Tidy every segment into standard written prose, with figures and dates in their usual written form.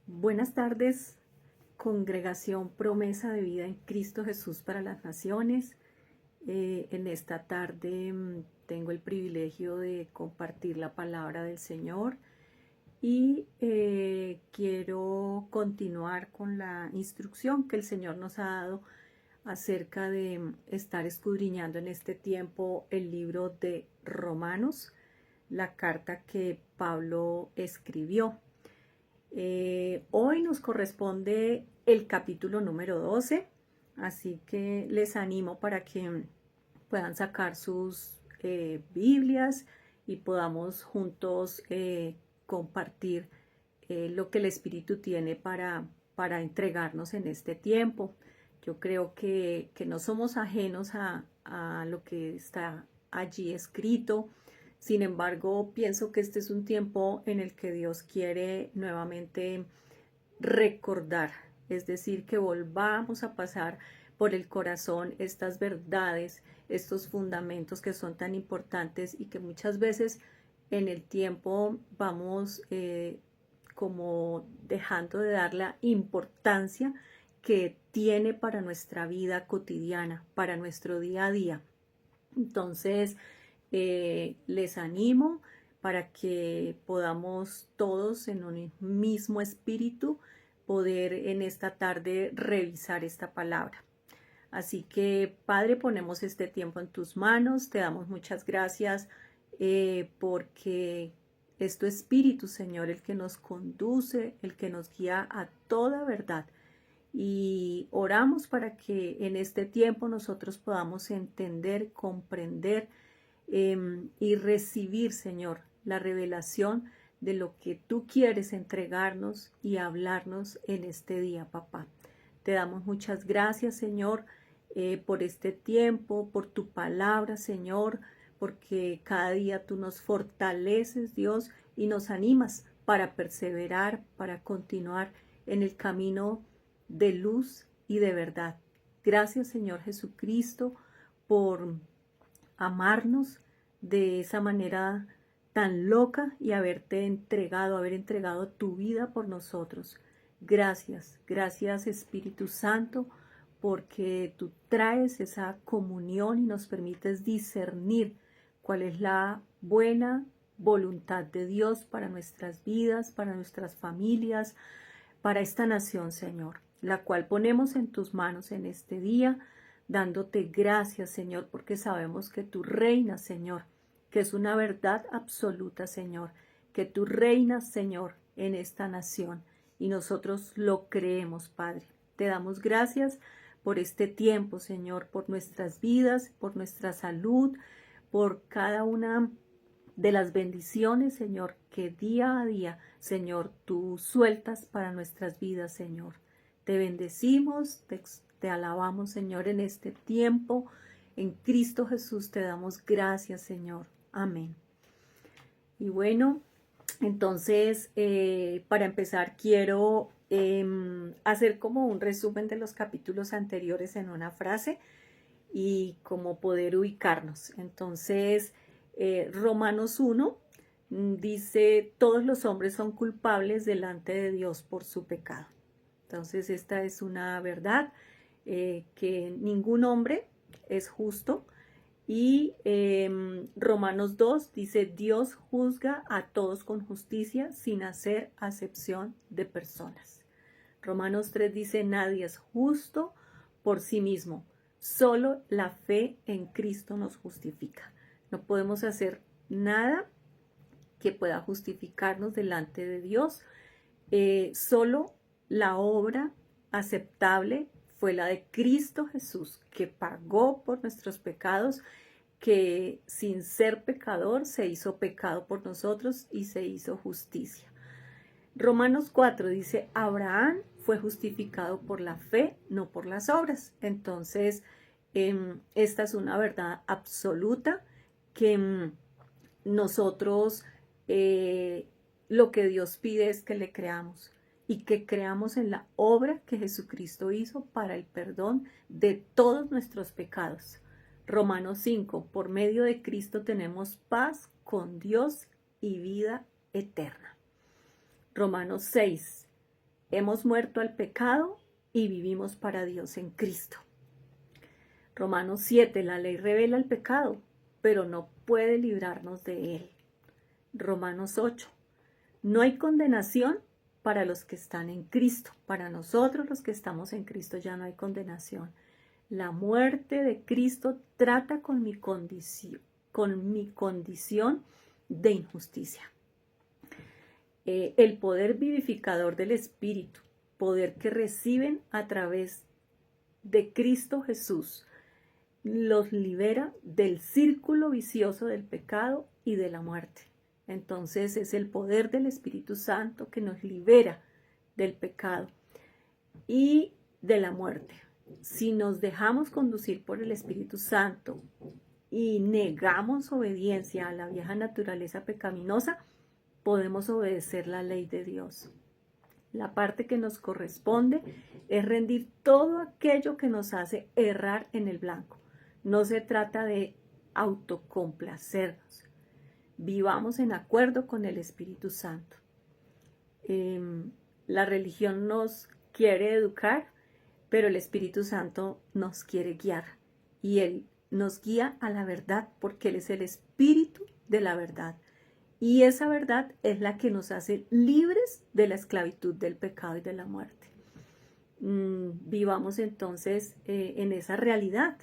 Buenas tardes, Congregación Promesa de Vida en Cristo Jesús para las Naciones. En esta tarde tengo el privilegio de compartir la palabra del Señor y quiero continuar con la instrucción que el Señor nos ha dado acerca de estar escudriñando en este tiempo el libro de Romanos, la carta que Pablo escribió. Hoy nos corresponde el capítulo número 12, así que les animo para que puedan sacar sus Biblias y podamos juntos compartir lo que el Espíritu tiene para entregarnos en este tiempo. Yo creo que no somos ajenos a lo que está allí escrito. Sin embargo, pienso que este es un tiempo en el que Dios quiere nuevamente recordar, es decir, que volvamos a pasar por el corazón estas verdades, estos fundamentos que son tan importantes y que muchas veces en el tiempo vamos como dejando de dar la importancia que tiene para nuestra vida cotidiana, para nuestro día a día. Entonces, les animo para que podamos todos en un mismo espíritu poder en esta tarde revisar esta palabra. Así que, Padre, ponemos este tiempo en tus manos, te damos muchas gracias porque es tu Espíritu, Señor, el que nos conduce, el que nos guía a toda verdad. Y oramos para que en este tiempo nosotros podamos entender, comprender y recibir, Señor, la revelación de lo que tú quieres entregarnos y hablarnos en este día, papá. Te damos muchas gracias, Señor, por este tiempo, por tu palabra, Señor, porque cada día tú nos fortaleces, Dios, y nos animas para perseverar, para continuar en el camino de luz y de verdad. Gracias, Señor Jesucristo, por amarnos de esa manera tan loca y haber entregado tu vida por nosotros. Gracias, gracias Espíritu Santo, porque tú traes esa comunión y nos permites discernir cuál es la buena voluntad de Dios para nuestras vidas, para nuestras familias, para esta nación, Señor, la cual ponemos en tus manos en este día, dándote gracias, Señor, porque sabemos que tú reinas, Señor, que es una verdad absoluta, Señor, que tú reinas, Señor, en esta nación, y nosotros lo creemos, Padre. Te damos gracias por este tiempo, Señor, por nuestras vidas, por nuestra salud, por cada una de las bendiciones, Señor, que día a día, Señor, tú sueltas para nuestras vidas, Señor. Te bendecimos, te alabamos, Señor, en este tiempo. En Cristo Jesús te damos gracias, Señor. Amén. Y bueno, entonces, para empezar, quiero hacer como un resumen de los capítulos anteriores en una frase y como poder ubicarnos. Entonces, Romanos 1 dice, todos los hombres son culpables delante de Dios por su pecado. Entonces, esta es una verdad, que ningún hombre es justo. Y Romanos 2 dice, Dios juzga a todos con justicia sin hacer acepción de personas. Romanos 3 dice, nadie es justo por sí mismo, solo la fe en Cristo nos justifica. No podemos hacer nada que pueda justificarnos delante de Dios. Solo la obra aceptable fue la de Cristo Jesús, que pagó por nuestros pecados, que sin ser pecador se hizo pecado por nosotros y se hizo justicia. Romanos 4 dice, Abraham fue justificado por la fe, no por las obras. Entonces, esta es una verdad absoluta que nosotros lo que Dios pide es que le creamos y que creamos en la obra que Jesucristo hizo para el perdón de todos nuestros pecados. Romanos 5, por medio de Cristo tenemos paz con Dios y vida eterna. Romanos 6, hemos muerto al pecado y vivimos para Dios en Cristo. Romanos 7, la ley revela el pecado, pero no puede librarnos de él. Romanos 8, no hay condenación para los que están en Cristo. Para nosotros los que estamos en Cristo ya no hay condenación. La muerte de Cristo trata con mi condición de injusticia. El poder vivificador del Espíritu, poder que reciben a través de Cristo Jesús, los libera del círculo vicioso del pecado y de la muerte. Entonces es el poder del Espíritu Santo que nos libera del pecado y de la muerte. Si nos dejamos conducir por el Espíritu Santo y negamos obediencia a la vieja naturaleza pecaminosa, podemos obedecer la ley de Dios. La parte que nos corresponde es rendir todo aquello que nos hace errar en el blanco. No se trata de autocomplacernos. Vivamos en acuerdo con el Espíritu Santo. La religión nos quiere educar, pero el Espíritu Santo nos quiere guiar. Y Él nos guía a la verdad porque Él es el Espíritu de la verdad. Y esa verdad es la que nos hace libres de la esclavitud del pecado y de la muerte. Vivamos entonces en esa realidad.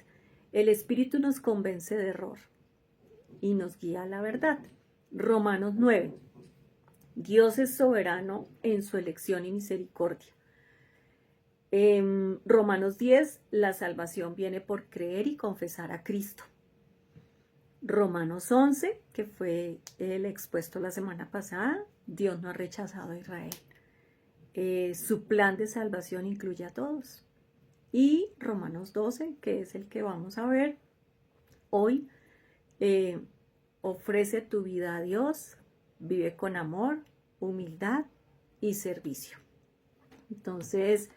El Espíritu nos convence de error y nos guía a la verdad. Romanos 9. Dios es soberano en su elección y misericordia. Romanos 10. La salvación viene por creer y confesar a Cristo. Romanos 11, que fue el expuesto la semana pasada, Dios no ha rechazado a Israel. Su plan de salvación incluye a todos. Y Romanos 12, que es el que vamos a ver hoy, ofrece tu vida a Dios, vive con amor, humildad y servicio. Entonces,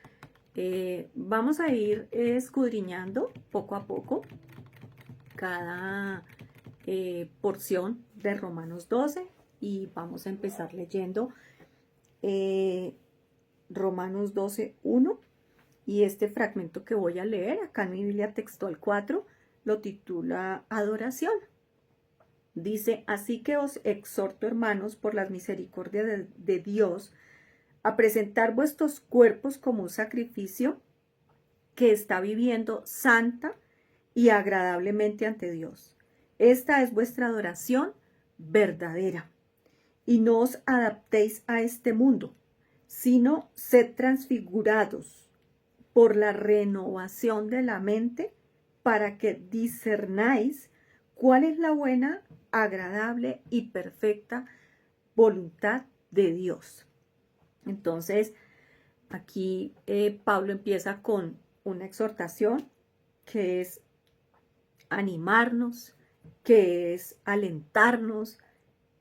vamos a ir escudriñando poco a poco cada porción de Romanos 12 y vamos a empezar leyendo Romanos 12, 1. Y este fragmento que voy a leer acá en mi Biblia textual 4 lo titula Adoración. Dice, así que os exhorto, hermanos, por las misericordias de Dios, a presentar vuestros cuerpos como un sacrificio que está viviendo santa y agradablemente ante Dios. Esta es vuestra adoración verdadera. Y no os adaptéis a este mundo, sino sed transfigurados por la renovación de la mente, para que discernáis cuál es la buena, agradable y perfecta voluntad de Dios. Entonces, aquí Pablo empieza con una exhortación que es animarnos, que es alentarnos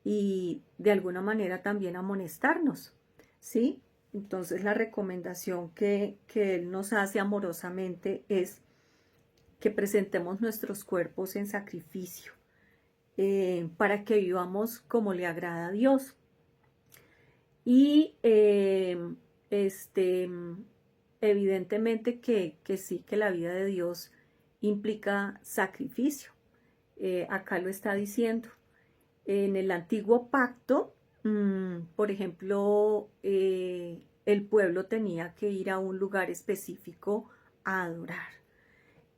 y de alguna manera también amonestarnos, ¿sí? Entonces la recomendación que Él nos hace amorosamente es que presentemos nuestros cuerpos en sacrificio para que vivamos como le agrada a Dios. Y evidentemente que sí, que la vida de Dios implica sacrificio. Acá lo está diciendo. En el antiguo pacto, por ejemplo, el pueblo tenía que ir a un lugar específico a adorar.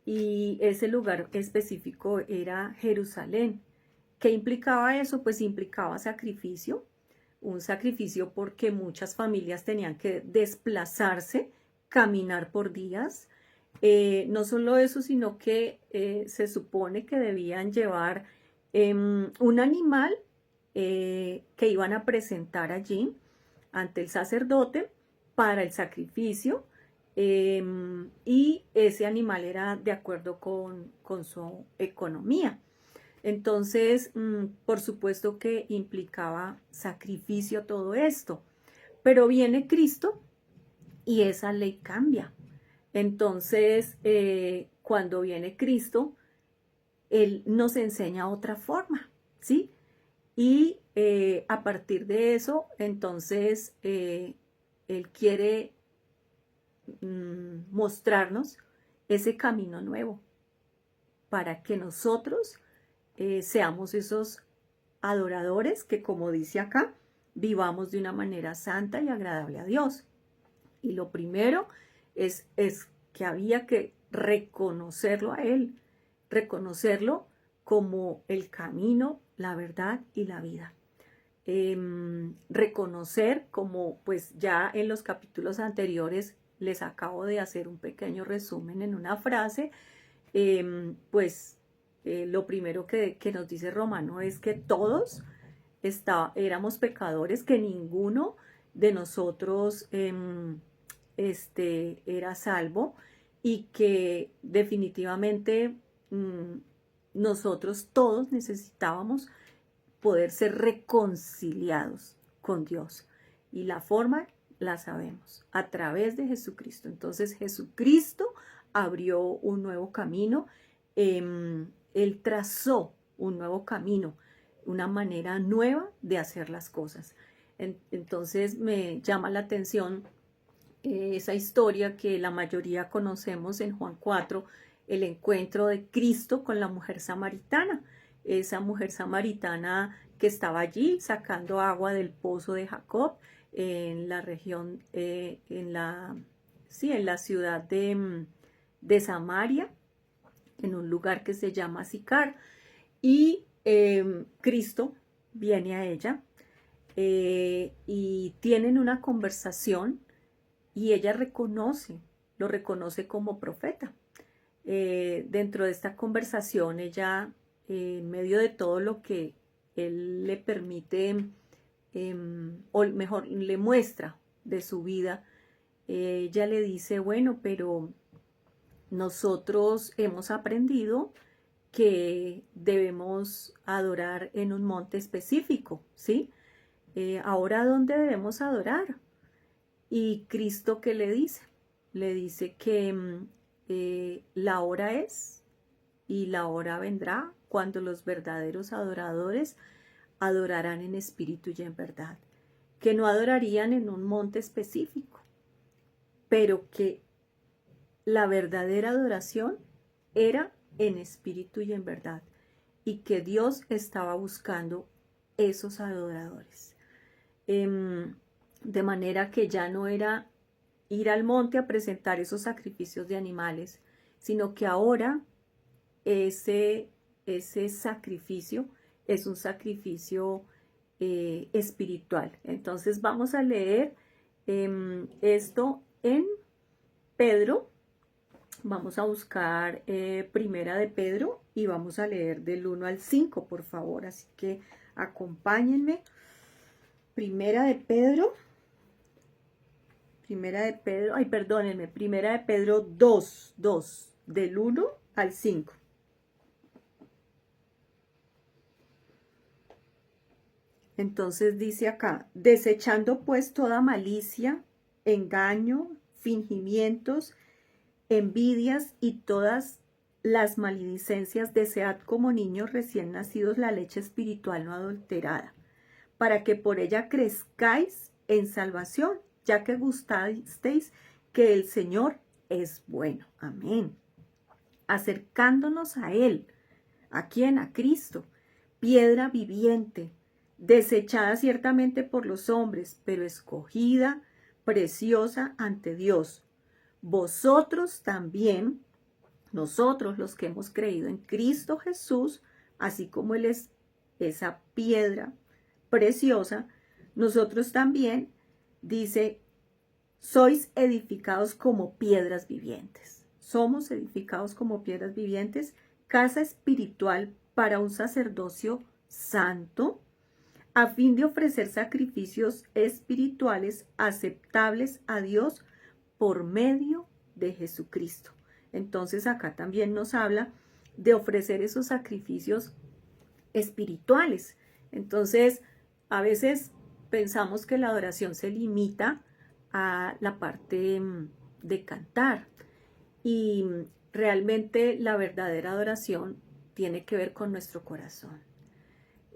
Y ese lugar específico era Jerusalén. ¿Qué implicaba eso? Pues implicaba sacrificio. Un sacrificio porque muchas familias tenían que desplazarse, caminar por días. No solo eso, sino que se supone que debían llevar un animal que iban a presentar allí ante el sacerdote para el sacrificio, y ese animal era de acuerdo con su economía. Entonces, por supuesto que implicaba sacrificio todo esto, pero viene Cristo y esa ley cambia. Entonces, cuando viene Cristo, Él nos enseña otra forma, ¿sí? Y a partir de eso, entonces, Él quiere mostrarnos ese camino nuevo para que nosotros seamos esos adoradores que, como dice acá, vivamos de una manera santa y agradable a Dios. Y lo primero es que había que reconocerlo a Él, reconocerlo como el camino, la verdad y la vida. Reconocer, como pues ya en los capítulos anteriores les acabo de hacer un pequeño resumen en una frase, lo primero que nos dice Romano es que todos éramos pecadores, que ninguno de nosotros era salvo y que definitivamente nosotros todos necesitábamos poder ser reconciliados con Dios. Y la forma la sabemos, a través de Jesucristo. Entonces Jesucristo abrió un nuevo camino, Él trazó un nuevo camino, una manera nueva de hacer las cosas. Entonces me llama la atención esa historia que la mayoría conocemos en Juan 4, el encuentro de Cristo con la mujer samaritana. Esa mujer samaritana que estaba allí sacando agua del pozo de Jacob en la región, en la ciudad de Samaria, en un lugar que se llama Sicar. Y Cristo viene a ella y tienen una conversación y ella lo reconoce como profeta. Dentro de esta conversación ella, en medio de todo lo que él le permite, o mejor, le muestra de su vida, ella le dice, bueno, pero nosotros hemos aprendido que debemos adorar en un monte específico, ¿sí? Ahora, ¿dónde debemos adorar? Y Cristo, ¿qué le dice? Le dice que la hora es y la hora vendrá cuando los verdaderos adoradores adorarán en espíritu y en verdad, que no adorarían en un monte específico, pero que la verdadera adoración era en espíritu y en verdad, y que Dios estaba buscando esos adoradores. De manera que ya no era ir al monte a presentar esos sacrificios de animales, sino que ahora ese sacrificio es un sacrificio espiritual. Entonces vamos a leer esto en Pedro. Vamos a buscar Primera de Pedro y vamos a leer del 1 al 5, por favor. Así que acompáñenme. Primera de Pedro, ay, perdónenme, Primera de Pedro 2, del 1 al 5. Entonces dice acá, desechando pues toda malicia, engaño, fingimientos, envidias y todas las maledicencias, desead como niños recién nacidos la leche espiritual no adulterada, para que por ella crezcáis en salvación, ya que gustasteis que el Señor es bueno. Amén. Acercándonos a Él, ¿a quién? A Cristo, piedra viviente, desechada ciertamente por los hombres, pero escogida, preciosa ante Dios. Vosotros también, nosotros los que hemos creído en Cristo Jesús, así como Él es esa piedra preciosa, nosotros también, dice, sois edificados como piedras vivientes. Somos edificados como piedras vivientes, casa espiritual para un sacerdocio santo, a fin de ofrecer sacrificios espirituales aceptables a Dios por medio de Jesucristo. Entonces acá también nos habla de ofrecer esos sacrificios espirituales. Entonces, a veces pensamos que la adoración se limita a la parte de cantar, y realmente la verdadera adoración tiene que ver con nuestro corazón.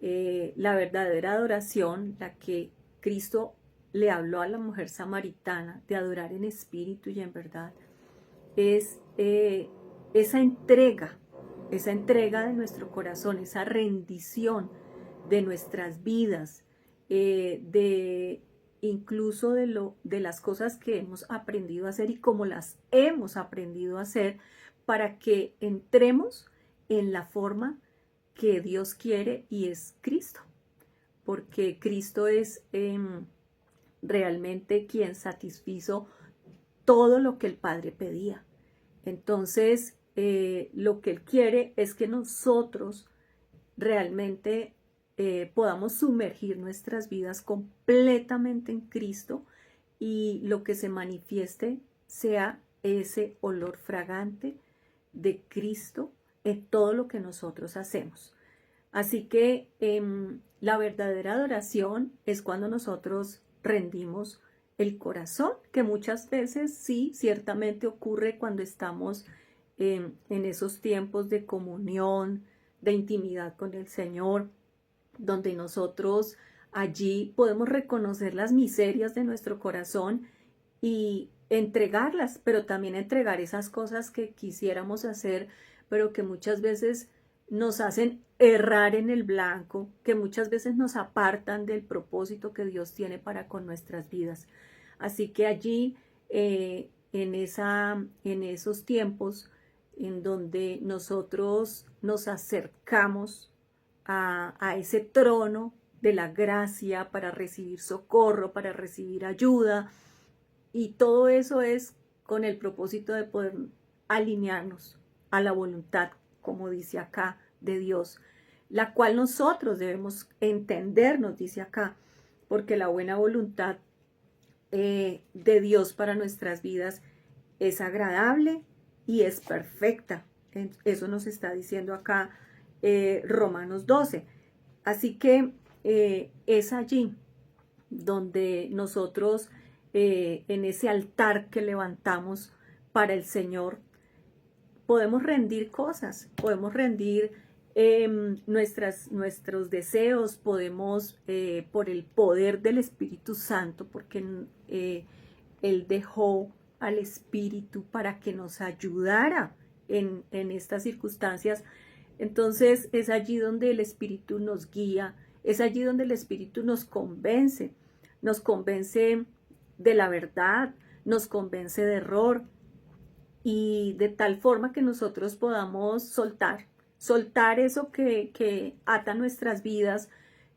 La verdadera adoración, la que Cristo le habló a la mujer samaritana de adorar en espíritu y en verdad, es esa entrega de nuestro corazón, esa rendición de nuestras vidas, de incluso de las cosas que hemos aprendido a hacer y cómo las hemos aprendido a hacer, para que entremos en la forma que Dios quiere, y es Cristo, porque Cristo es realmente quien satisfizo todo lo que el Padre pedía. Entonces, lo que Él quiere es que nosotros realmente podamos sumergir nuestras vidas completamente en Cristo, y lo que se manifieste sea ese olor fragante de Cristo en todo lo que nosotros hacemos. Así que la verdadera adoración es cuando nosotros rendimos el corazón, que muchas veces sí, ciertamente ocurre cuando estamos en esos tiempos de comunión, de intimidad con el Señor, donde nosotros allí podemos reconocer las miserias de nuestro corazón y entregarlas, pero también entregar esas cosas que quisiéramos hacer, pero que muchas veces nos hacen errar en el blanco, que muchas veces nos apartan del propósito que Dios tiene para con nuestras vidas. Así que allí, en esos tiempos en donde nosotros nos acercamos a ese trono de la gracia para recibir socorro, para recibir ayuda, y todo eso es con el propósito de poder alinearnos a la voluntad, como dice acá, de Dios, la cual nosotros debemos entender, nos dice acá, porque la buena voluntad de Dios para nuestras vidas es agradable y es perfecta. Eso nos está diciendo acá Romanos 12. Así que es allí donde nosotros, en ese altar que levantamos para el Señor, podemos rendir cosas, podemos rendir nuestros deseos, podemos, por el poder del Espíritu Santo, porque Él dejó al Espíritu para que nos ayudara en estas circunstancias. Entonces es allí donde el Espíritu nos guía, es allí donde el Espíritu nos convence de la verdad, nos convence de error, y de tal forma que nosotros podamos soltar eso que ata nuestras vidas,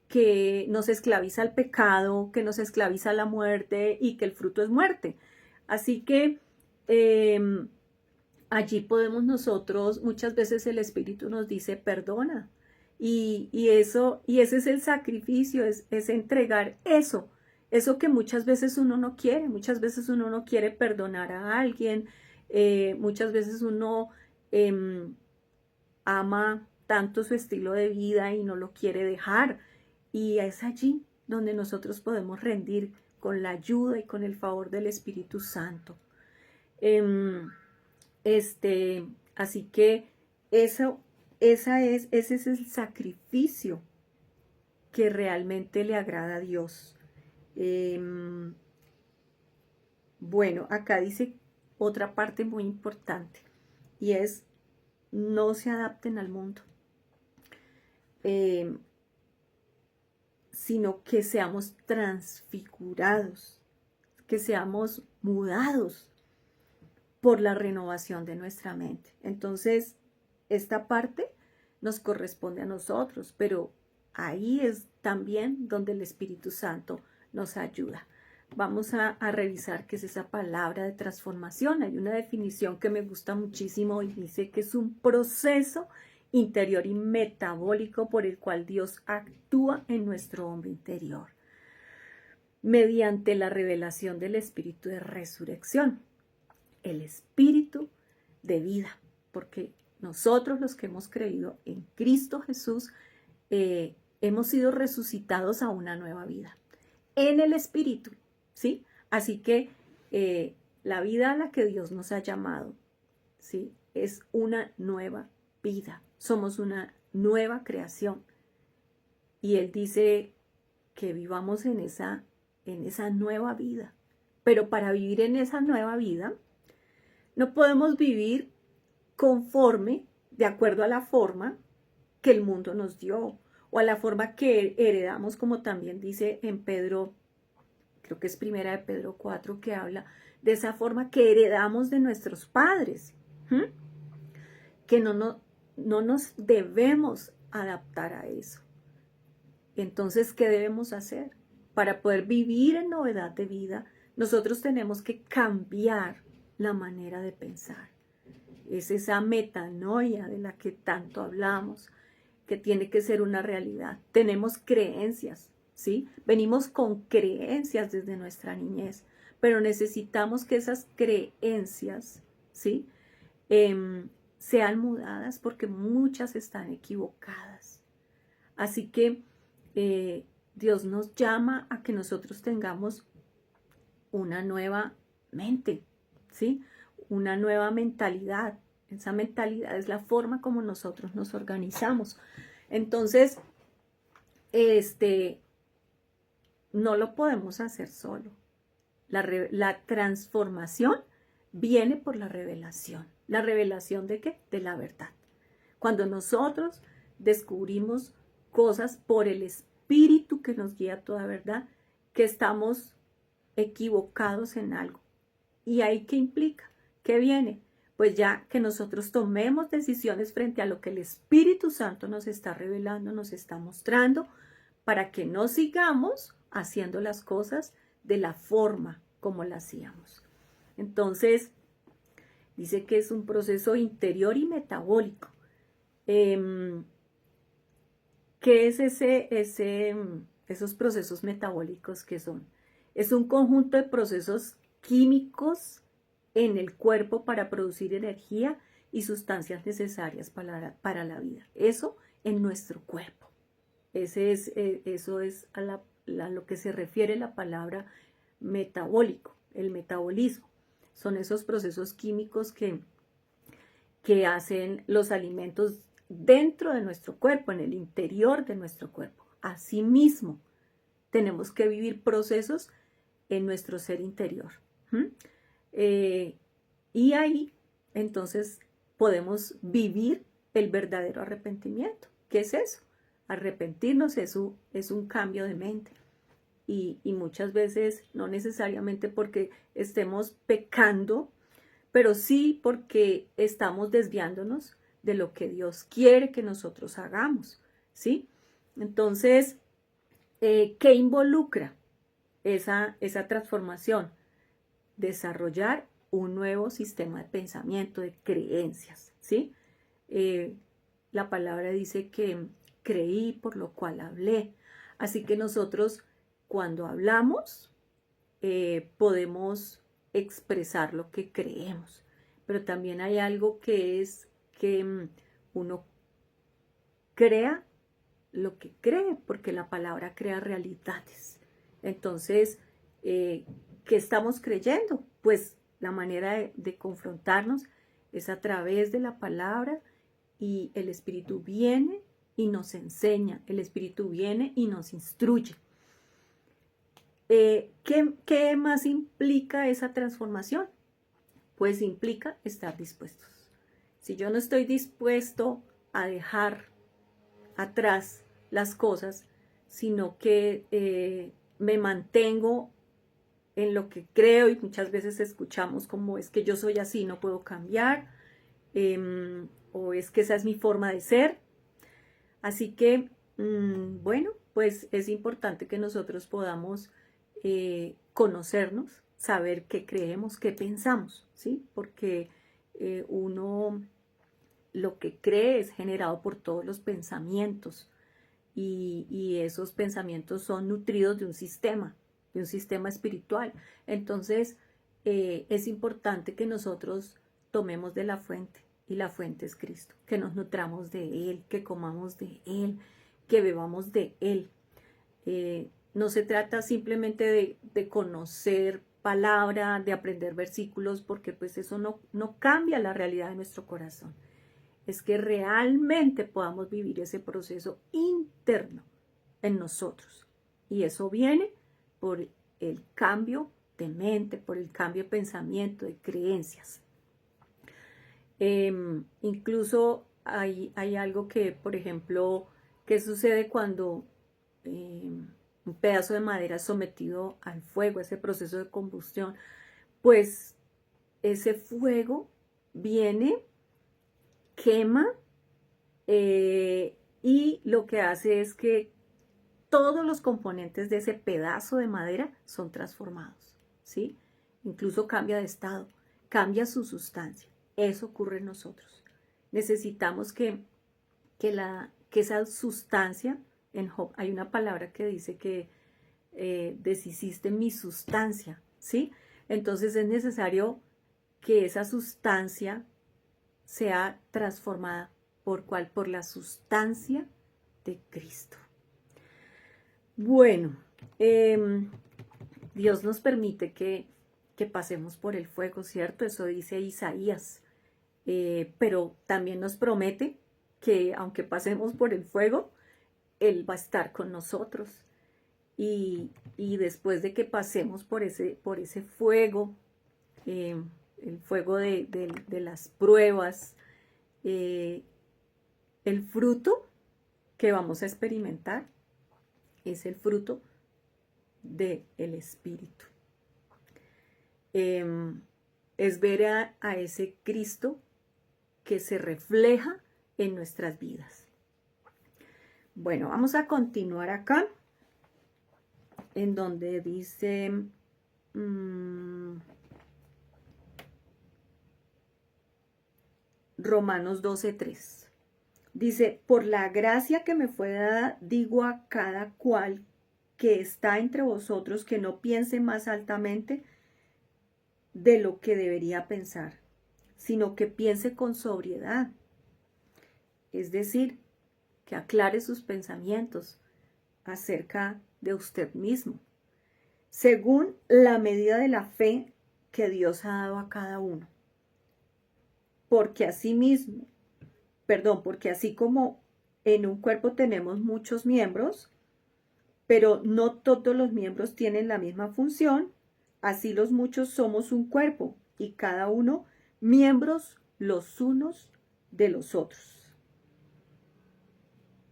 que nos esclaviza al pecado, que nos esclaviza a la muerte, y que el fruto es muerte. Así que allí podemos nosotros, muchas veces el Espíritu nos dice perdona, y ese es el sacrificio, es entregar eso que muchas veces uno no quiere. Muchas veces uno no quiere perdonar a alguien, muchas veces uno ama tanto su estilo de vida y no lo quiere dejar, y es allí donde nosotros podemos rendir con la ayuda y con el favor del Espíritu Santo. Así que ese es el sacrificio que realmente le agrada a Dios. Bueno, acá dice otra parte muy importante, y es: no se adapten al mundo, sino que seamos transfigurados, que seamos mudados por la renovación de nuestra mente. Entonces, esta parte nos corresponde a nosotros, pero ahí es también donde el Espíritu Santo nos ayuda. Vamos a revisar qué es esa palabra de transformación. Hay una definición que me gusta muchísimo y dice que es un proceso interior y metabólico por el cual Dios actúa en nuestro hombre interior mediante la revelación del espíritu de resurrección, el espíritu de vida, porque nosotros, los que hemos creído en Cristo Jesús, hemos sido resucitados a una nueva vida en el espíritu, ¿sí? Así que la vida a la que Dios nos ha llamado, ¿sí?, es una nueva vida. Somos una nueva creación, y Él dice que vivamos en esa en esa nueva vida. Pero para vivir en esa nueva vida, no podemos vivir conforme, de acuerdo a la forma que el mundo nos dio, o a la forma que heredamos, como también dice en Pedro, creo que es primera de Pedro 4, que habla de esa forma que heredamos de nuestros padres, que no nos debemos adaptar a eso. Entonces, ¿qué debemos hacer? Para poder vivir en novedad de vida, nosotros tenemos que cambiar la manera de pensar. Es esa metanoia de la que tanto hablamos, que tiene que ser una realidad. Tenemos creencias, ¿sí? Venimos con creencias desde nuestra niñez, pero necesitamos que esas creencias, ¿sí? Sean mudadas porque muchas están equivocadas. Así que Dios nos llama a que nosotros tengamos una nueva mente, ¿sí? Una nueva mentalidad. Esa mentalidad es la forma como nosotros nos organizamos. Entonces, no lo podemos hacer solo. La transformación viene por la revelación. ¿La revelación de qué? De la verdad. Cuando nosotros descubrimos cosas por el Espíritu que nos guía a toda verdad, que estamos equivocados en algo. ¿Y ahí qué implica? ¿Qué viene? Pues ya que nosotros tomemos decisiones frente a lo que el Espíritu Santo nos está revelando, nos está mostrando, para que no sigamos haciendo las cosas de la forma como las hacíamos. Entonces, dice que es un proceso interior y metabólico. ¿Qué es esos procesos metabólicos que son? Es un conjunto de procesos químicos en el cuerpo para producir energía y sustancias necesarias para la vida. Eso en nuestro cuerpo. Eso es a lo que se refiere la palabra metabólico, el metabolismo. Son esos procesos químicos que hacen los alimentos dentro de nuestro cuerpo, en el interior de nuestro cuerpo. Asimismo, tenemos que vivir procesos en nuestro ser interior. Y ahí, entonces, podemos vivir el verdadero arrepentimiento. ¿Qué es eso? Arrepentirnos es un cambio de mente. Y muchas veces no necesariamente porque estemos pecando, pero sí porque estamos desviándonos de lo que Dios quiere que nosotros hagamos, ¿sí? Entonces, ¿qué involucra esa transformación? Desarrollar un nuevo sistema de pensamiento, de creencias, ¿sí? La palabra dice que creí, por lo cual hablé. Así que nosotros, cuando hablamos, podemos expresar lo que creemos. Pero también hay algo que es que uno crea lo que cree, porque la palabra crea realidades. Entonces, ¿qué estamos creyendo? Pues la manera de confrontarnos es a través de la palabra, y el Espíritu viene y nos enseña, el Espíritu viene y nos instruye. ¿Qué más implica esa transformación? Pues implica estar dispuestos. Si yo no estoy dispuesto a dejar atrás las cosas, sino que me mantengo en lo que creo, y muchas veces escuchamos como es que yo soy así, no puedo cambiar, o es que esa es mi forma de ser. Así que, bueno, pues es importante que nosotros podamos conocernos, saber qué creemos, qué pensamos, ¿sí? Porque uno lo que cree es generado por todos los pensamientos, y esos pensamientos son nutridos de un sistema espiritual. Entonces, es importante que nosotros tomemos de la fuente, y la fuente es Cristo, que nos nutramos de Él, que comamos de Él, que bebamos de Él. No se trata simplemente de conocer palabra, de aprender versículos, porque pues eso no cambia la realidad de nuestro corazón. Es que realmente podamos vivir ese proceso interno en nosotros. Y eso viene por el cambio de mente, por el cambio de pensamiento, de creencias. Incluso hay algo que, por ejemplo, ¿qué sucede cuando un pedazo de madera es sometido al fuego, ese proceso de combustión? Pues ese fuego viene, quema, y lo que hace es que todos los componentes de ese pedazo de madera son transformados, ¿sí? Incluso cambia de estado, cambia su sustancia. Eso ocurre en nosotros. Necesitamos que esa sustancia, en Job hay una palabra que dice que deshiciste mi sustancia, ¿sí? Entonces es necesario que esa sustancia sea transformada. ¿Por cuál? Por la sustancia de Cristo. Bueno, Dios nos permite que pasemos por el fuego, ¿cierto? Eso dice Isaías. Pero también nos promete que aunque pasemos por el fuego, Él va a estar con nosotros. Y después de que pasemos por ese fuego, el fuego de las pruebas, el fruto que vamos a experimentar es el fruto del Espíritu. Es ver a ese Cristo que se refleja en nuestras vidas. Bueno, vamos a continuar acá, en donde dice, Romanos 12:3. Dice, por la gracia que me fue dada, digo a cada cual que está entre vosotros que no piense más altamente de lo que debería pensar, sino que piense con sobriedad. Es decir, que aclare sus pensamientos acerca de usted mismo, según la medida de la fe que Dios ha dado a cada uno. Porque así como en un cuerpo tenemos muchos miembros, pero no todos los miembros tienen la misma función, así los muchos somos un cuerpo y cada uno miembros los unos de los otros.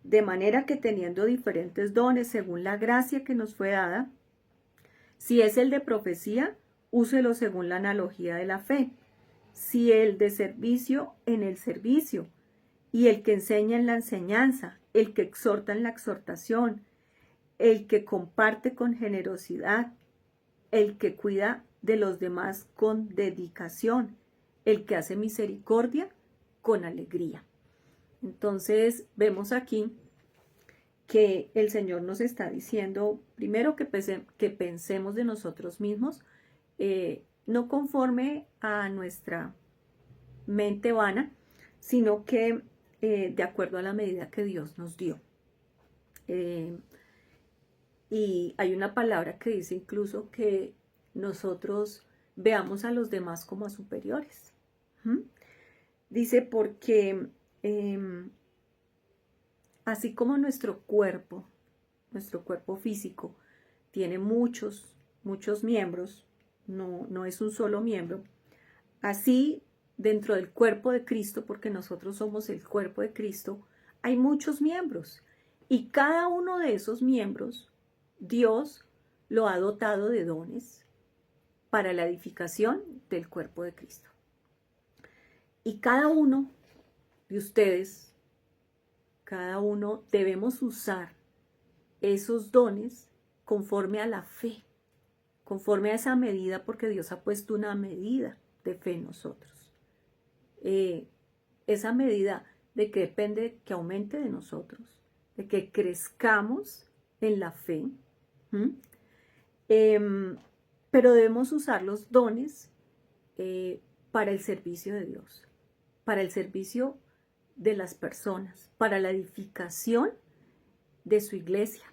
De manera que teniendo diferentes dones según la gracia que nos fue dada, si es el de profecía, úselo según la analogía de la fe. Si el de servicio, en el servicio, y el que enseña en la enseñanza, el que exhorta en la exhortación, el que comparte con generosidad, el que cuida de los demás con dedicación, el que hace misericordia con alegría. Entonces vemos aquí que el Señor nos está diciendo, primero que pensemos de nosotros mismos, no conforme a nuestra mente vana, sino que de acuerdo a la medida que Dios nos dio. Y hay una palabra que dice incluso que nosotros veamos a los demás como a superiores. Dice porque así como nuestro cuerpo físico tiene muchos miembros, no es un solo miembro, así dentro del cuerpo de Cristo, porque nosotros somos el cuerpo de Cristo, hay muchos miembros. Y cada uno de esos miembros, Dios lo ha dotado de dones para la edificación del cuerpo de Cristo. Y cada uno de ustedes, cada uno debemos usar esos dones conforme a la fe, conforme a esa medida, porque Dios ha puesto una medida de fe en nosotros. Esa medida de que depende que aumente de nosotros, de que crezcamos en la fe, pero debemos usar los dones para el servicio de Dios, para el servicio de las personas, para la edificación de su iglesia.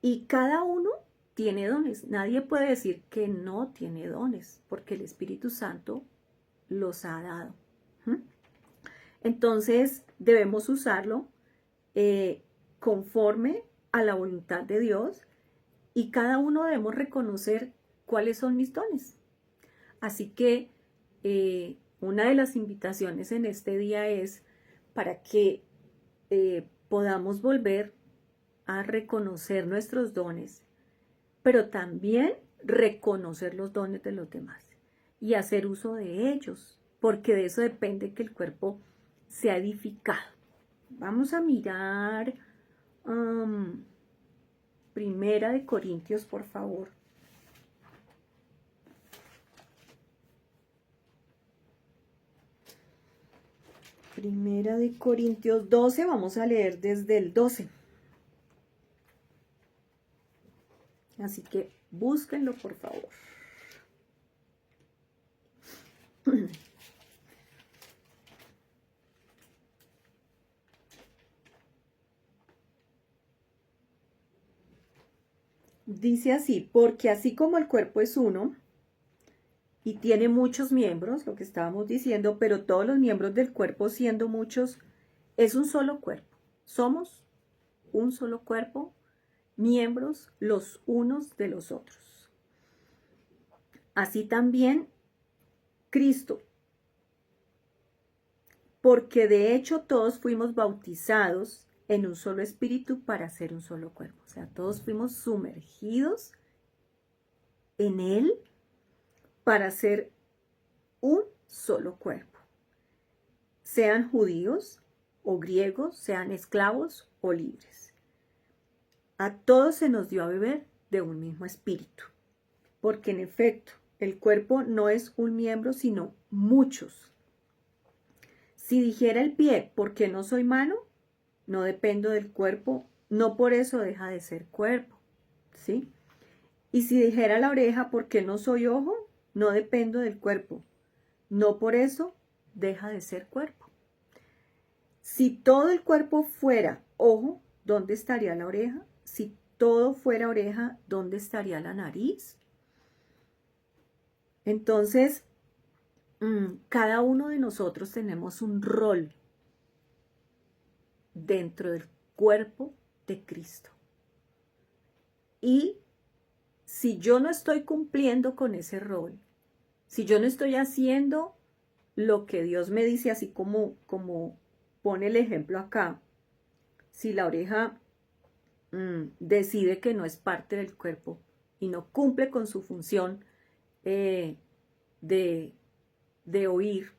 Y cada uno tiene dones. Nadie puede decir que no tiene dones, porque el Espíritu Santo los ha dado. Entonces debemos usarlo conforme a la voluntad de Dios y cada uno debemos reconocer cuáles son mis dones. Así que una de las invitaciones en este día es para que podamos volver a reconocer nuestros dones, pero también reconocer los dones de los demás y hacer uso de ellos, porque de eso depende que el cuerpo sea edificado. Vamos a mirar Primera de Corintios, por favor. Primera de Corintios 12, vamos a leer desde el 12. Así que búsquenlo, por favor. Dice así, porque así como el cuerpo es uno y tiene muchos miembros, lo que estábamos diciendo, pero todos los miembros del cuerpo siendo muchos, es un solo cuerpo. Somos un solo cuerpo, miembros los unos de los otros. Así también Cristo, porque de hecho todos fuimos bautizados en un solo espíritu para ser un solo cuerpo. O sea, todos fuimos sumergidos en Él para ser un solo cuerpo. Sean judíos o griegos, sean esclavos o libres. A todos se nos dio a beber de un mismo espíritu, porque en efecto el cuerpo no es un miembro, sino muchos. Si dijera el pie, ¿por qué no soy mano? No dependo del cuerpo, no por eso deja de ser cuerpo, ¿sí? Y si dijera la oreja, ¿por qué no soy ojo? No dependo del cuerpo, no por eso deja de ser cuerpo. Si todo el cuerpo fuera ojo, ¿dónde estaría la oreja? Si todo fuera oreja, ¿dónde estaría la nariz? Entonces, cada uno de nosotros tenemos un rol dentro del cuerpo de Cristo. Y si yo no estoy cumpliendo con ese rol, si yo no estoy haciendo lo que Dios me dice, así como pone el ejemplo acá, si la oreja decide que no es parte del cuerpo y no cumple con su función de oír,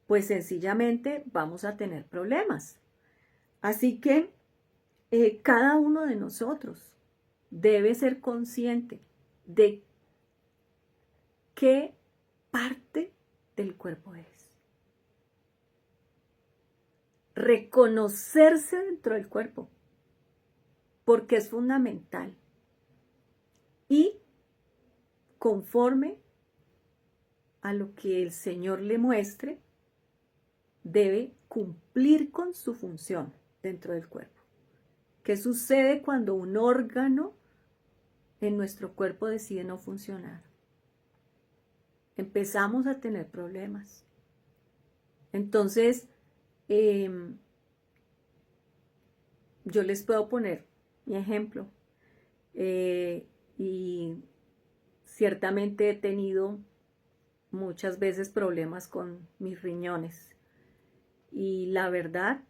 pues sencillamente vamos a tener problemas. Así que cada uno de nosotros debe ser consciente de qué parte del cuerpo es. Reconocerse dentro del cuerpo, porque es fundamental. Y conforme a lo que el Señor le muestre, debe cumplir con su función dentro del cuerpo. ¿Qué sucede cuando un órgano en nuestro cuerpo decide no funcionar? Empezamos a tener problemas. Entonces, yo les puedo poner mi ejemplo. Y ciertamente he tenido muchas veces problemas con mis riñones. Y la verdad,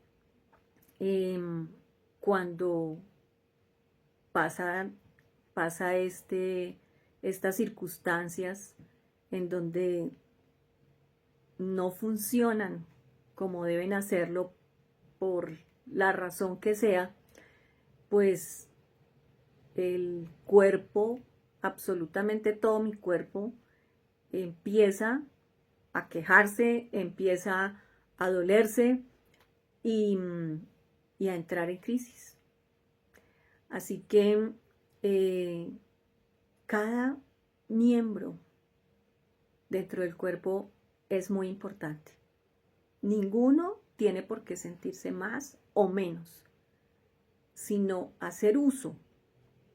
cuando pasa estas circunstancias en donde no funcionan como deben hacerlo por la razón que sea, pues el cuerpo, absolutamente todo mi cuerpo, empieza a quejarse, empieza a dolerse y a entrar en crisis. Así que cada miembro dentro del cuerpo es muy importante. Ninguno tiene por qué sentirse más o menos, sino hacer uso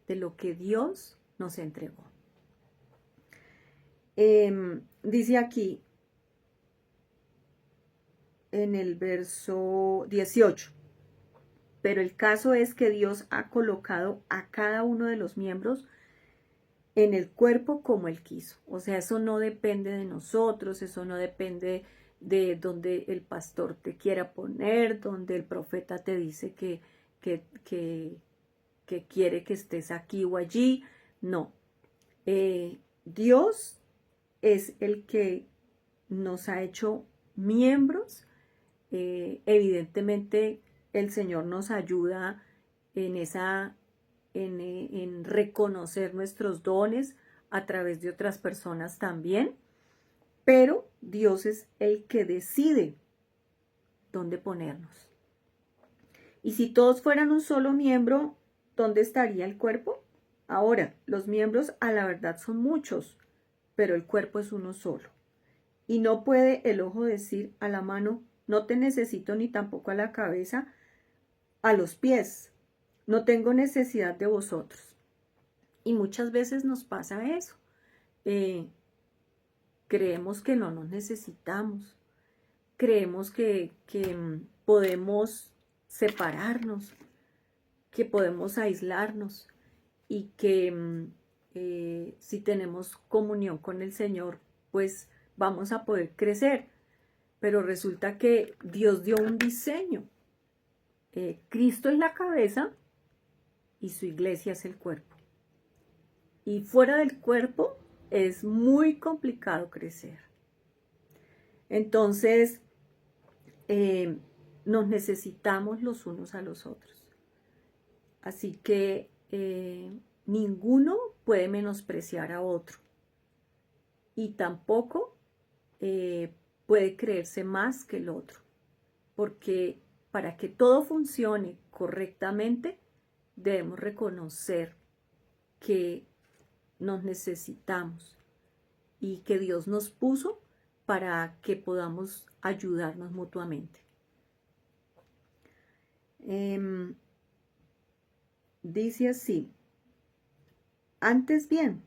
de lo que Dios nos entregó. Dice aquí en el verso 18, Pero el caso es que Dios ha colocado a cada uno de los miembros en el cuerpo como Él quiso. O sea, eso no depende de nosotros, eso no depende de donde el pastor te quiera poner, donde el profeta te dice que quiere que estés aquí o allí. No. Dios es el que nos ha hecho miembros. Evidentemente el Señor nos ayuda en reconocer nuestros dones a través de otras personas también, pero Dios es el que decide dónde ponernos. Y si todos fueran un solo miembro, ¿dónde estaría el cuerpo? Ahora, los miembros a la verdad son muchos, pero el cuerpo es uno solo. Y no puede el ojo decir a la mano, no te necesito, ni tampoco a la cabeza, a los pies, no tengo necesidad de vosotros. Y muchas veces nos pasa eso. Creemos que no nos necesitamos. Creemos que podemos separarnos, que podemos aislarnos y que si tenemos comunión con el Señor, pues vamos a poder crecer. Pero resulta que Dios dio un diseño. Cristo es la cabeza y su iglesia es el cuerpo. Y fuera del cuerpo es muy complicado crecer. Entonces, nos necesitamos los unos a los otros. Así que ninguno puede menospreciar a otro. Y tampoco puede creerse más que el otro. Porque para que todo funcione correctamente, debemos reconocer que nos necesitamos y que Dios nos puso para que podamos ayudarnos mutuamente. Dice así: antes bien,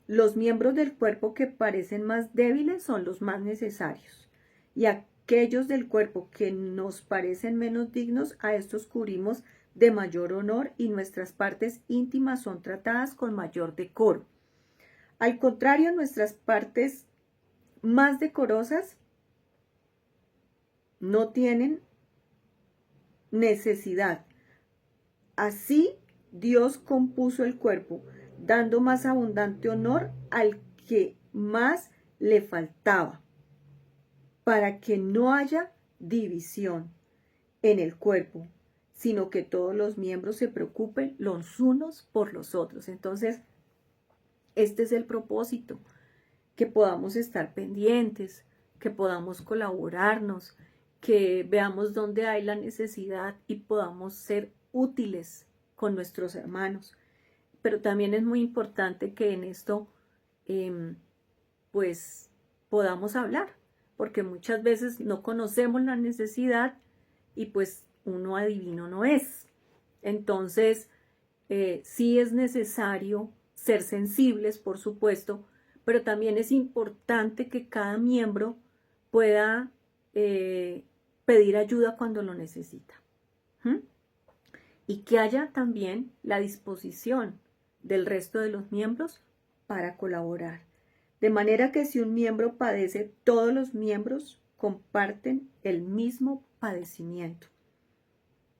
los miembros del cuerpo que parecen más débiles son los más necesarios, y aquellos del cuerpo que nos parecen menos dignos, a estos cubrimos de mayor honor, y nuestras partes íntimas son tratadas con mayor decoro. Al contrario, nuestras partes más decorosas no tienen necesidad. Así Dios compuso el cuerpo, dando más abundante honor al que más le faltaba, para que no haya división en el cuerpo, sino que todos los miembros se preocupen los unos por los otros. Entonces, este es el propósito, que podamos estar pendientes, que podamos colaborarnos, que veamos dónde hay la necesidad y podamos ser útiles con nuestros hermanos. Pero también es muy importante que en esto pues podamos hablar, porque muchas veces no conocemos la necesidad y pues uno adivino no es. Entonces, sí es necesario ser sensibles, por supuesto, pero también es importante que cada miembro pueda pedir ayuda cuando lo necesita. Y que haya también la disposición del resto de los miembros para colaborar. De manera que si un miembro padece, todos los miembros comparten el mismo padecimiento.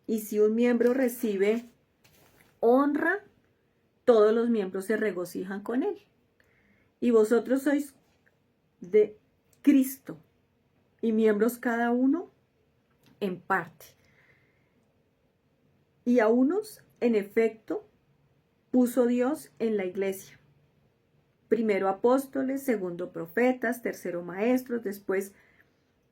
Y si un miembro recibe honra, todos los miembros se regocijan con él. Y vosotros sois de Cristo y miembros cada uno en parte. Y a unos, en efecto, puso Dios en la iglesia. Primero apóstoles, segundo profetas, tercero maestros, después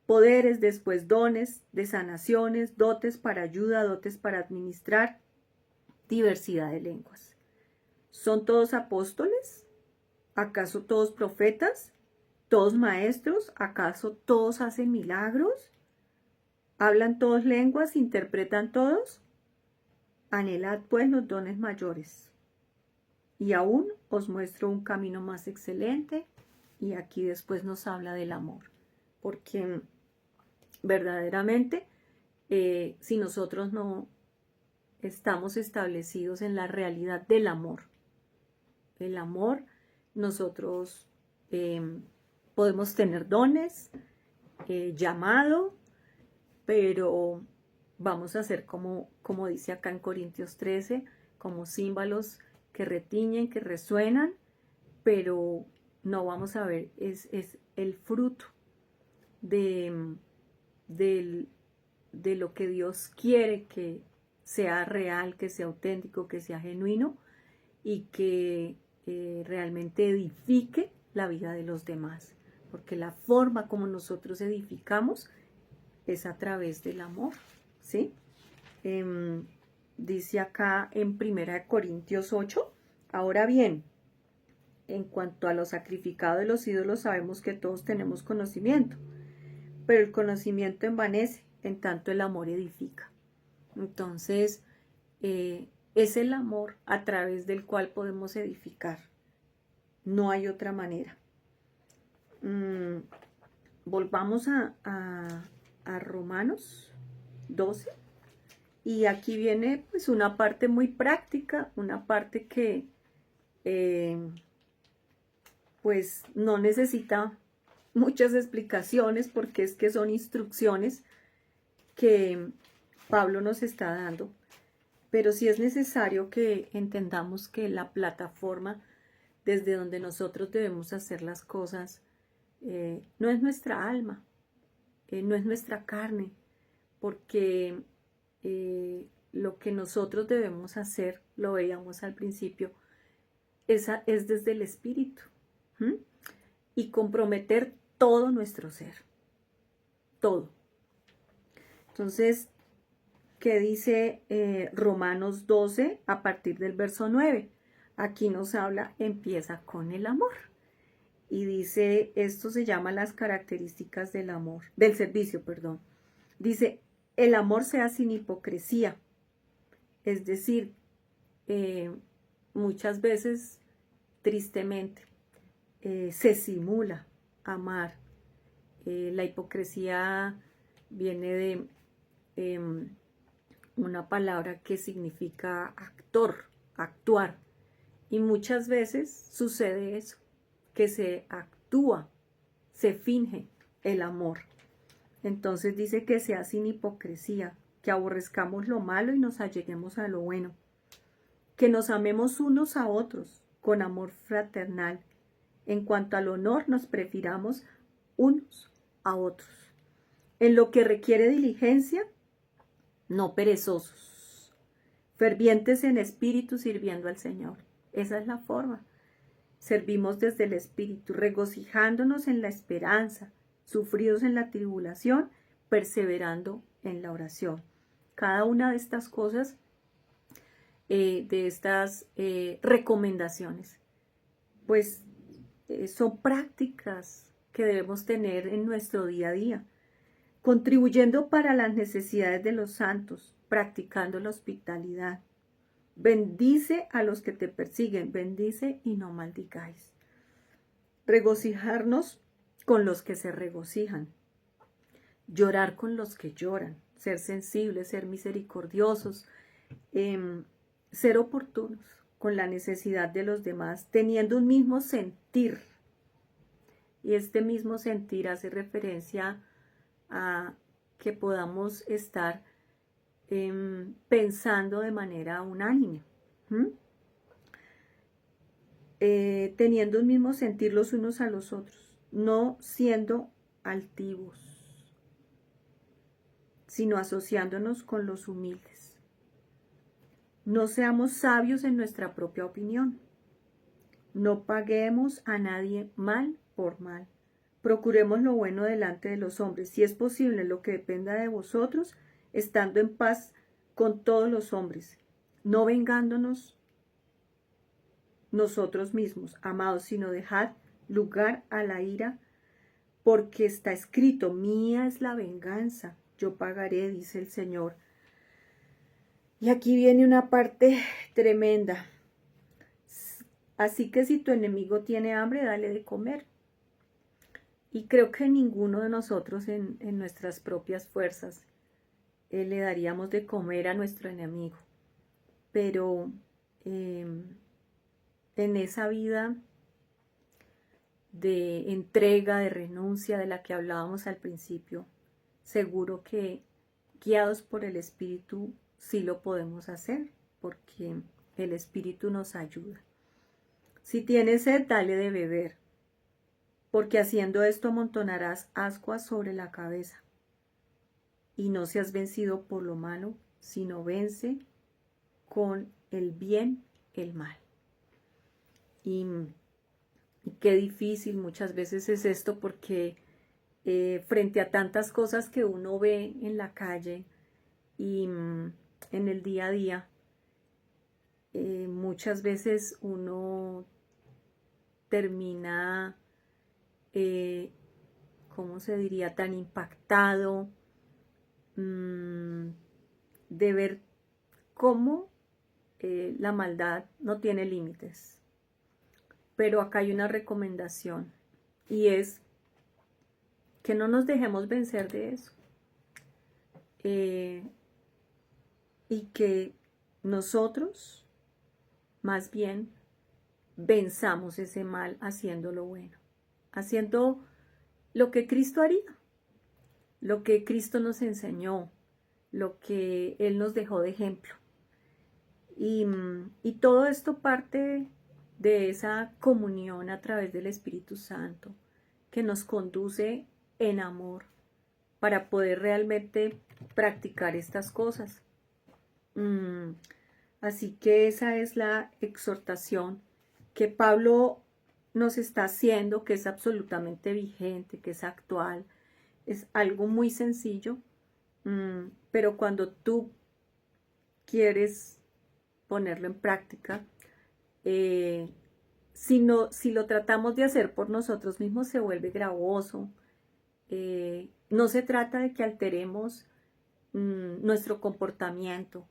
poderes, después dones de sanaciones, dotes para ayuda, dotes para administrar, diversidad de lenguas. ¿Son todos apóstoles? ¿Acaso todos profetas? ¿Todos maestros? ¿Acaso todos hacen milagros? ¿Hablan todos lenguas? ¿Interpretan todos? Anhelad pues los dones mayores. Y aún os muestro un camino más excelente. Y aquí después nos habla del amor. Porque verdaderamente, si nosotros no estamos establecidos en la realidad del amor. El amor, nosotros podemos tener dones, llamado, pero vamos a ser como dice acá en Corintios 13, como címbalos que retiñen, que resuenan, pero no vamos a ver, es el fruto de lo que Dios quiere que sea real, que sea auténtico, que sea genuino y que realmente edifique la vida de los demás. Porque la forma como nosotros edificamos es a través del amor, ¿sí? Dice acá en 1 Corintios 8, ahora bien, en cuanto a lo sacrificado de los ídolos, sabemos que todos tenemos conocimiento, pero el conocimiento envanece, en tanto el amor edifica. Entonces, es el amor a través del cual podemos edificar. No hay otra manera. Volvamos a Romanos 12. Y aquí viene pues una parte muy práctica, una parte que pues no necesita muchas explicaciones porque es que son instrucciones que Pablo nos está dando. Pero sí es necesario que entendamos que la plataforma desde donde nosotros debemos hacer las cosas no es nuestra alma, no es nuestra carne, porque lo que nosotros debemos hacer, lo veíamos al principio, es desde el espíritu, y comprometer todo nuestro ser, todo. Entonces, ¿qué dice Romanos 12 a partir del verso 9? Aquí nos habla, empieza con el amor. Y dice, esto se llama las características del amor, del servicio, perdón. Dice, el amor sea sin hipocresía. Es decir, muchas veces, tristemente, se simula amar. La hipocresía viene de una palabra que significa actuar. Y muchas veces sucede eso, que se actúa, se finge el amor. Entonces dice que sea sin hipocresía, que aborrezcamos lo malo y nos alleguemos a lo bueno, que nos amemos unos a otros con amor fraternal. En cuanto al honor, nos prefiramos unos a otros. En lo que requiere diligencia, no perezosos, fervientes en espíritu sirviendo al Señor. Esa es la forma. Servimos desde el espíritu, regocijándonos en la esperanza, sufridos en la tribulación, perseverando en la oración. Cada una de estas cosas, de estas recomendaciones, pues son prácticas que debemos tener en nuestro día a día, contribuyendo para las necesidades de los santos, practicando la hospitalidad. Bendice a los que te persiguen, bendice y no maldigáis. Regocijarnos con los que se regocijan, llorar con los que lloran, ser sensibles, ser misericordiosos, ser oportunos con la necesidad de los demás, teniendo un mismo sentir. Y este mismo sentir hace referencia a que podamos estar pensando de manera unánime, teniendo un mismo sentir los unos a los otros, no siendo altivos, sino asociándonos con los humildes. No seamos sabios en nuestra propia opinión. No paguemos a nadie mal por mal. Procuremos lo bueno delante de los hombres, si es posible lo que dependa de vosotros, estando en paz con todos los hombres, no vengándonos nosotros mismos, amados, sino dejad lugar a la ira, porque está escrito, mía es la venganza, yo pagaré, dice el Señor. Y aquí viene una parte tremenda. Así que si tu enemigo tiene hambre, dale de comer. Y creo que ninguno de nosotros en nuestras propias fuerzas le daríamos de comer a nuestro enemigo. pero en esa vida de entrega, de renuncia de la que hablábamos al principio, seguro que guiados por el Espíritu sí lo podemos hacer, porque el Espíritu nos ayuda. Si tienes sed, dale de beber, porque haciendo esto amontonarás ascuas sobre la cabeza. Y no seas vencido por lo malo, sino vence con el bien el mal. Y qué difícil muchas veces es esto, porque frente a tantas cosas que uno ve en la calle y en el día a día, muchas veces uno termina, ¿cómo se diría?, tan impactado de ver cómo la maldad no tiene límites. Pero acá hay una recomendación, y es que no nos dejemos vencer de eso, y que nosotros más bien venzamos ese mal haciendo lo bueno, haciendo lo que Cristo haría, lo que Cristo nos enseñó, lo que Él nos dejó de ejemplo. Y todo esto parte de esa comunión a través del Espíritu Santo, que nos conduce en amor para poder realmente practicar estas cosas. Así que esa es la exhortación que Pablo nos está haciendo, que es absolutamente vigente, que es actual. Es algo muy sencillo, pero cuando tú quieres ponerlo en práctica, si lo tratamos de hacer por nosotros mismos, se vuelve gravoso. No se trata de que alteremos nuestro comportamiento,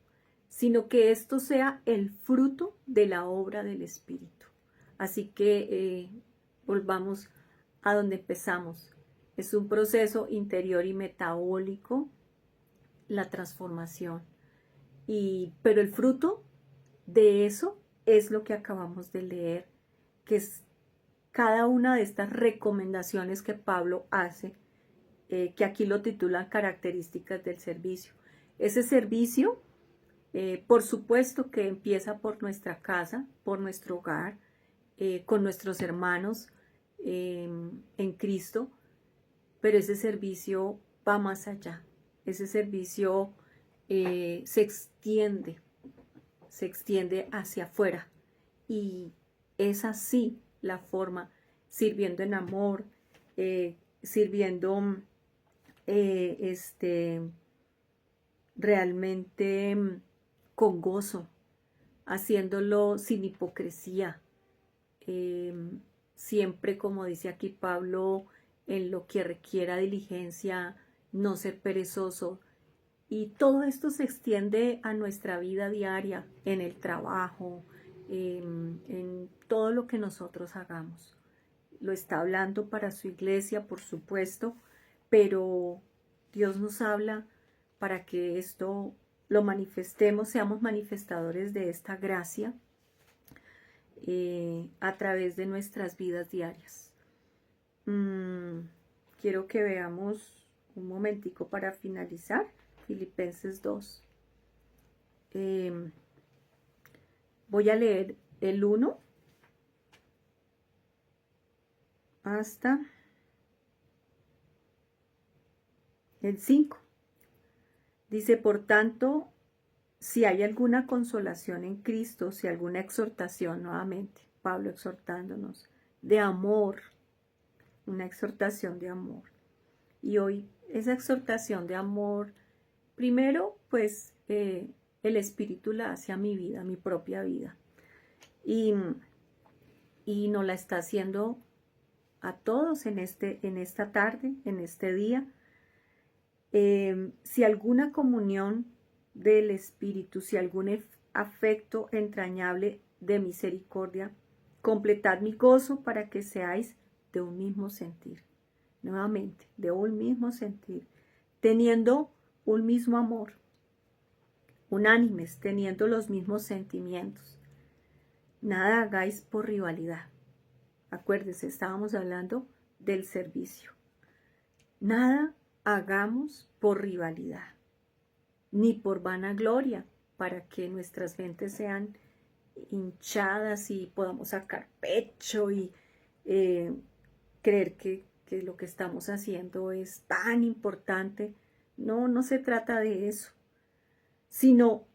sino que esto sea el fruto de la obra del Espíritu. Así que volvamos a donde empezamos. Es un proceso interior y metabólico, la transformación. Pero el fruto de eso es lo que acabamos de leer, que es cada una de estas recomendaciones que Pablo hace, que aquí lo titulan características del servicio. Ese servicio, por supuesto que empieza por nuestra casa, por nuestro hogar, con nuestros hermanos en Cristo, pero ese servicio va más allá. Ese servicio se extiende hacia afuera, y es así la forma, sirviendo en amor, sirviendo realmente con gozo, haciéndolo sin hipocresía, siempre, como dice aquí Pablo, en lo que requiera diligencia, no ser perezoso. Y todo esto se extiende a nuestra vida diaria, en el trabajo, en todo lo que nosotros hagamos. Lo está hablando para su iglesia, por supuesto, pero Dios nos habla para que esto lo manifestemos, seamos manifestadores de esta gracia a través de nuestras vidas diarias. Quiero que veamos un momentico para finalizar Filipenses 2. Voy a leer el 1 hasta el 5. Dice: por tanto, si hay alguna consolación en Cristo, si alguna exhortación, nuevamente, Pablo exhortándonos, de amor, una exhortación de amor. Y hoy esa exhortación de amor, primero, pues el Espíritu la hace a mi vida, a mi propia vida. Y nos la está haciendo a todos en esta tarde, en este día. Si alguna comunión del Espíritu, si algún afecto entrañable de misericordia, completad mi gozo para que seáis de un mismo sentir. Nuevamente, de un mismo sentir, teniendo un mismo amor, unánimes, teniendo los mismos sentimientos. Nada hagáis por rivalidad. Acuérdense, estábamos hablando del servicio. Nada hagamos por rivalidad, ni por vanagloria, para que nuestras mentes sean hinchadas y podamos sacar pecho y creer que lo que estamos haciendo es tan importante. No, no se trata de eso, sino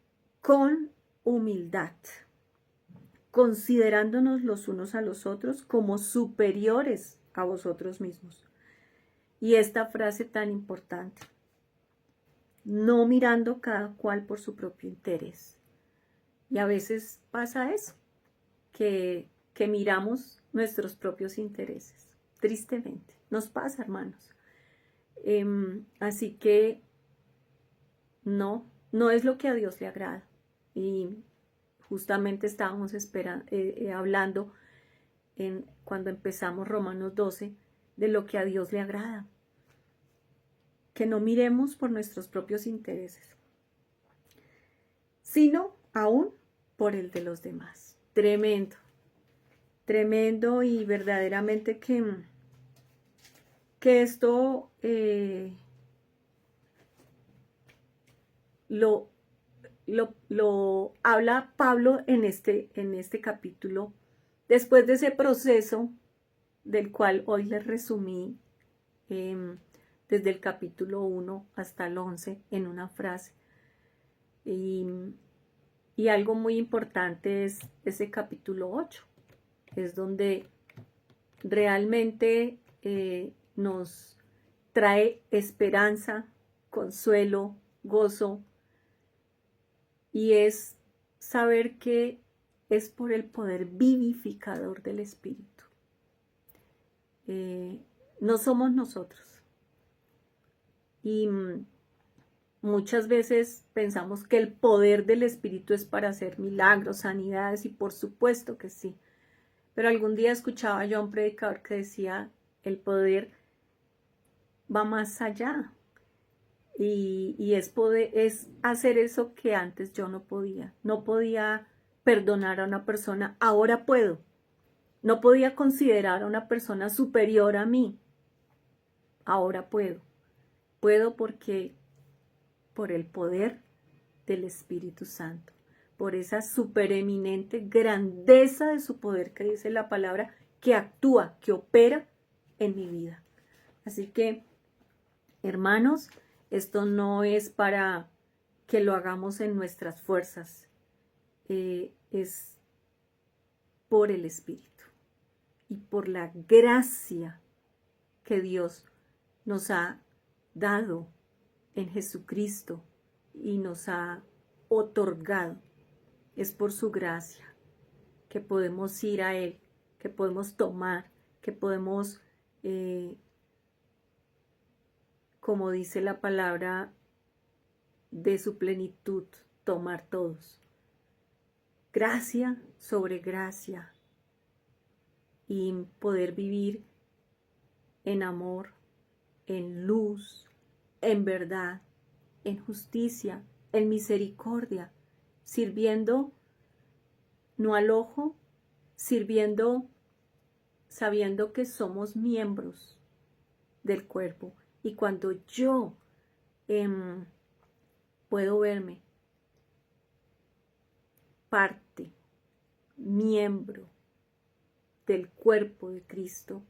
con humildad, considerándonos los unos a los otros como superiores a vosotros mismos. Y esta frase tan importante, no mirando cada cual por su propio interés. Y a veces pasa eso, que miramos nuestros propios intereses, tristemente. Nos pasa, hermanos. Así que no es lo que a Dios le agrada. Y justamente estábamos hablando cuando empezamos Romanos 12, de lo que a Dios le agrada. Que no miremos por nuestros propios intereses, sino aún por el de los demás. Tremendo, tremendo, y verdaderamente que esto lo habla Pablo en este capítulo, después de ese proceso del cual hoy les resumí desde el capítulo 1 hasta el 11 en una frase. Y algo muy importante es ese capítulo 8, es donde realmente nos trae esperanza, consuelo, gozo, y es saber que es por el poder vivificador del Espíritu. No somos nosotros. Y muchas veces pensamos que el poder del Espíritu es para hacer milagros, sanidades, y por supuesto que sí. Pero algún día escuchaba yo a un predicador que decía, el poder va más allá. Y es hacer eso que antes yo no podía. No podía perdonar a una persona, ahora puedo. No podía considerar a una persona superior a mí, ahora puedo. Puedo porque por el poder del Espíritu Santo, por esa supereminente grandeza de su poder que dice la palabra, que actúa, que opera en mi vida. Así que, hermanos, esto no es para que lo hagamos en nuestras fuerzas, es por el Espíritu y por la gracia que Dios nos ha dado en Jesucristo y nos ha otorgado. Es por su gracia que podemos ir a Él, que podemos tomar, que podemos, como dice la palabra, de su plenitud, tomar todos. Gracia sobre gracia, y poder vivir en amor, en luz, en verdad, en justicia, en misericordia, sirviendo no al ojo, sirviendo sabiendo que somos miembros del cuerpo. Y cuando yo puedo verme parte, miembro del cuerpo de Cristo,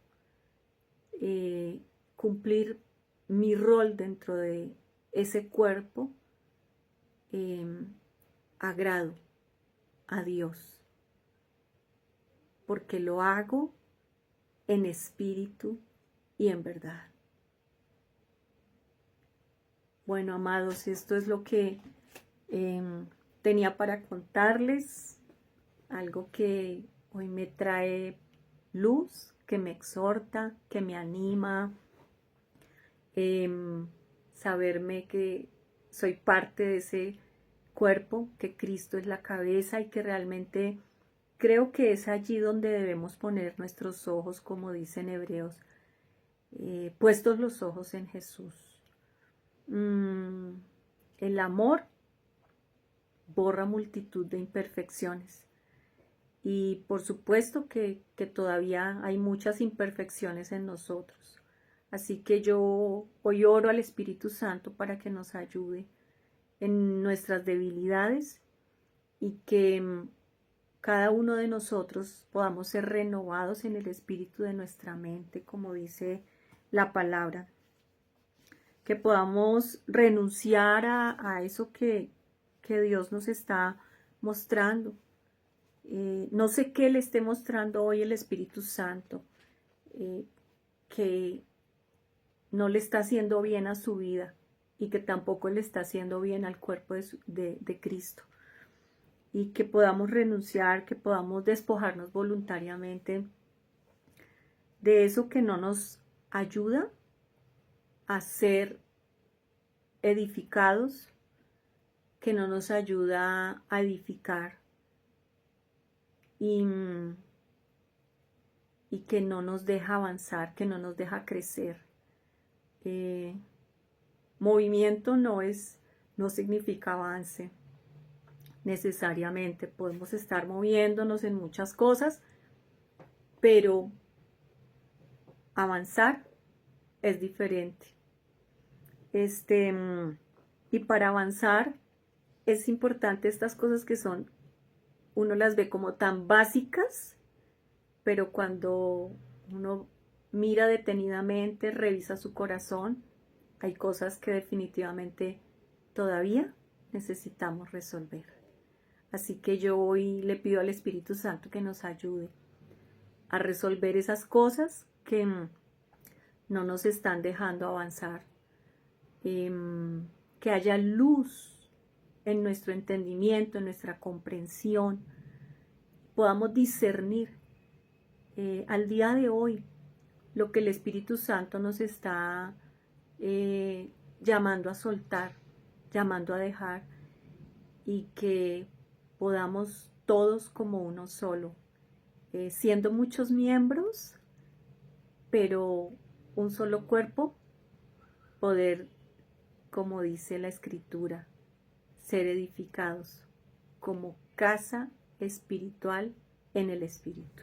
cumplir mi rol dentro de ese cuerpo, agrado a Dios, porque lo hago en espíritu y en verdad. Bueno, amados, esto es lo que tenía para contarles, algo que hoy me trae luz, que me exhorta, que me anima, saberme que soy parte de ese cuerpo, que Cristo es la cabeza, y que realmente creo que es allí donde debemos poner nuestros ojos, como dicen Hebreos, puestos los ojos en Jesús. El amor borra multitud de imperfecciones. Y por supuesto que todavía hay muchas imperfecciones en nosotros. Así que yo hoy oro al Espíritu Santo para que nos ayude en nuestras debilidades y que cada uno de nosotros podamos ser renovados en el espíritu de nuestra mente, como dice la palabra. Que podamos renunciar a eso que Dios nos está mostrando. No sé qué le esté mostrando hoy el Espíritu Santo, que no le está haciendo bien a su vida y que tampoco le está haciendo bien al cuerpo de Cristo. Y que podamos renunciar, que podamos despojarnos voluntariamente de eso que no nos ayuda a ser edificados, que no nos ayuda a edificar y que no nos deja avanzar, que no nos deja crecer. Movimiento no significa avance necesariamente. Podemos estar moviéndonos en muchas cosas, pero avanzar es diferente. Y para avanzar es importante estas cosas que son, uno las ve como tan básicas, pero cuando uno mira detenidamente, revisa su corazón, hay cosas que definitivamente todavía necesitamos resolver. Así que yo hoy le pido al Espíritu Santo que nos ayude a resolver esas cosas que no nos están dejando avanzar. Que haya luz en nuestro entendimiento, en nuestra comprensión, podamos discernir al día de hoy lo que el Espíritu Santo nos está llamando a soltar, llamando a dejar, y que podamos todos como uno solo, siendo muchos miembros, pero un solo cuerpo, poder, como dice la Escritura, ser edificados como casa espiritual en el Espíritu.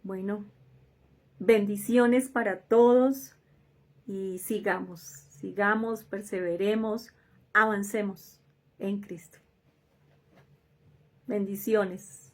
Bueno, bendiciones para todos y sigamos, perseveremos, avancemos en Cristo. Bendiciones.